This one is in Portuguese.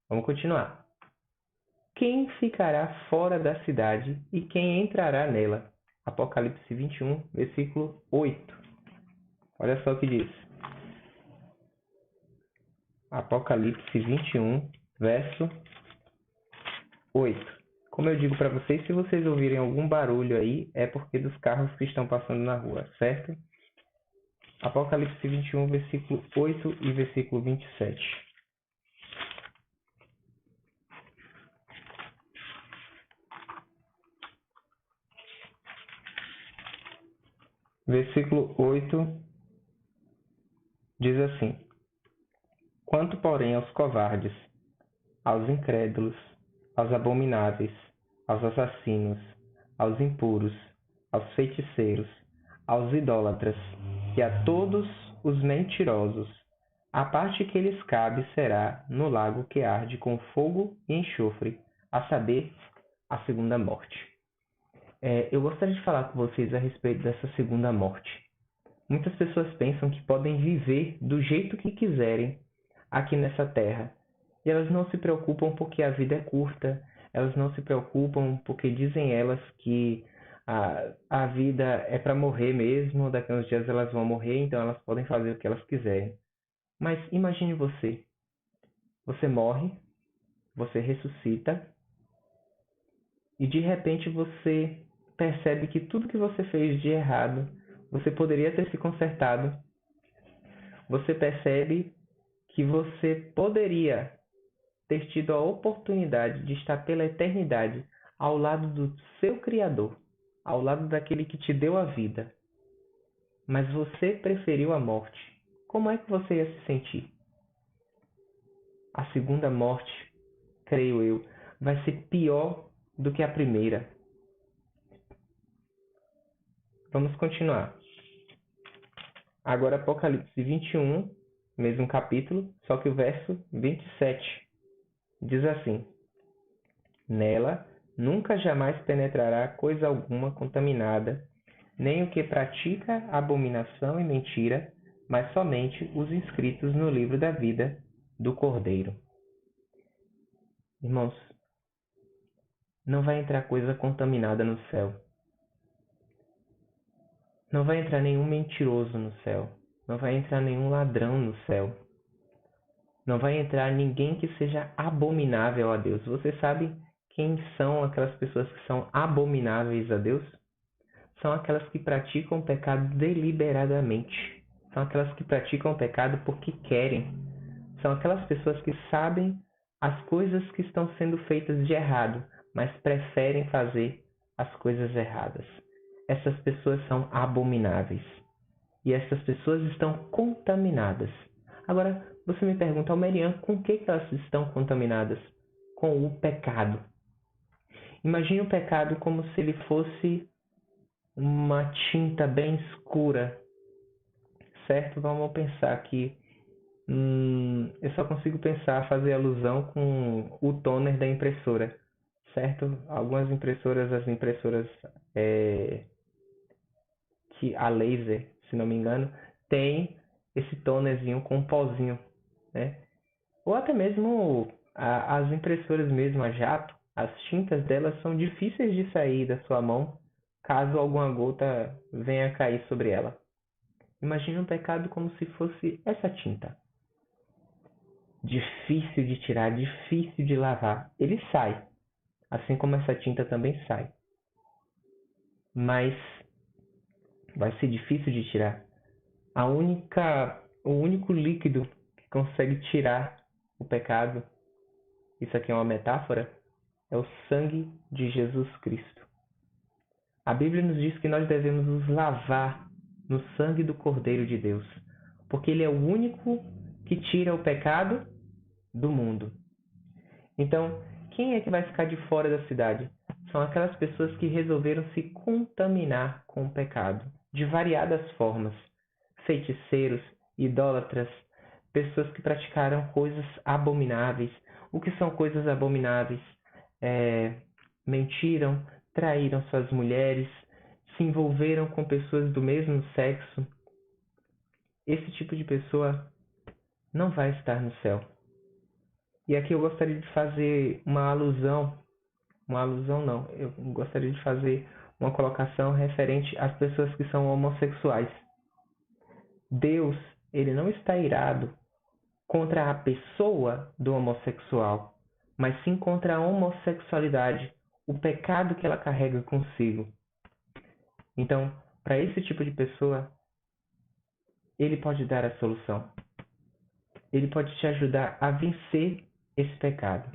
Vamos continuar. Quem ficará fora da cidade e quem entrará nela? Apocalipse 21, versículo 8. Olha só o que diz. Apocalipse 21, verso 8. Como eu digo para vocês, se vocês ouvirem algum barulho aí, é porque dos carros que estão passando na rua, certo? Apocalipse 21, versículo 8 e versículo 27. Versículo 8 diz assim: Quanto, porém, aos covardes, aos incrédulos, aos abomináveis, aos assassinos, aos impuros, aos feiticeiros, aos idólatras e a todos os mentirosos, a parte que lhes cabe será no lago que arde com fogo e enxofre, a saber, a segunda morte. Eu gostaria de falar com vocês a respeito dessa segunda morte. Muitas pessoas pensam que podem viver do jeito que quiserem aqui nessa terra. E elas não se preocupam porque a vida é curta. Elas não se preocupam porque dizem elas que a vida é para morrer mesmo. Daqui a uns dias elas vão morrer, então elas podem fazer o que elas quiserem. Mas imagine você. Você morre, você ressuscita e de repente você percebe que tudo que você fez de errado, você poderia ter se consertado. Você percebe que você poderia ter tido a oportunidade de estar pela eternidade ao lado do seu Criador, ao lado daquele que te deu a vida. Mas você preferiu a morte. Como é que você ia se sentir? A segunda morte, creio eu, vai ser pior do que a primeira. Vamos continuar. Agora Apocalipse 21, mesmo capítulo, só que o verso 27 diz assim: Nela nunca jamais penetrará coisa alguma contaminada, nem o que pratica abominação e mentira, mas somente os inscritos no livro da vida do Cordeiro. Irmãos, não vai entrar coisa contaminada no céu. Não vai entrar nenhum mentiroso no céu. Não vai entrar nenhum ladrão no céu. Não vai entrar ninguém que seja abominável a Deus. Você sabe quem são aquelas pessoas que são abomináveis a Deus? São aquelas que praticam o pecado deliberadamente. São aquelas que praticam o pecado porque querem. São aquelas pessoas que sabem as coisas que estão sendo feitas de errado, mas preferem fazer as coisas erradas. Essas pessoas são abomináveis. E essas pessoas estão contaminadas. Agora, você me pergunta, Almerian, com o que elas estão contaminadas? Com o pecado. Imagine o pecado como se ele fosse uma tinta bem escura, certo? Vamos pensar que eu só consigo pensar, fazer alusão com o toner da impressora, certo? Algumas impressoras, as impressoras que a laser, se não me engano, tem esse tonerzinho com pozinho, né? Ou até mesmo as impressoras mesmo a jato, as tintas delas são difíceis de sair da sua mão caso alguma gota venha a cair sobre ela. Imagine um pecado como se fosse essa tinta. Difícil de tirar, difícil de lavar. Ele sai, assim como essa tinta também sai. Mas vai ser difícil de tirar. O único líquido que consegue tirar o pecado, isso aqui é uma metáfora, é o sangue de Jesus Cristo. A Bíblia nos diz que nós devemos nos lavar no sangue do Cordeiro de Deus, porque ele é o único que tira o pecado do mundo. Então, quem é que vai ficar de fora da cidade? São aquelas pessoas que resolveram se contaminar com o pecado, de variadas formas. Feiticeiros, idólatras, pessoas que praticaram coisas abomináveis. O que são coisas abomináveis? Mentiram, traíram suas mulheres, se envolveram com pessoas do mesmo sexo. Esse tipo de pessoa não vai estar no céu. E aqui eu gostaria de fazer uma alusão não, eu gostaria de fazer uma colocação referente às pessoas que são homossexuais. Deus, ele não está irado contra a pessoa do homossexual, mas sim contra a homossexualidade, o pecado que ela carrega consigo. Então, para esse tipo de pessoa, ele pode dar a solução. Ele pode te ajudar a vencer esse pecado.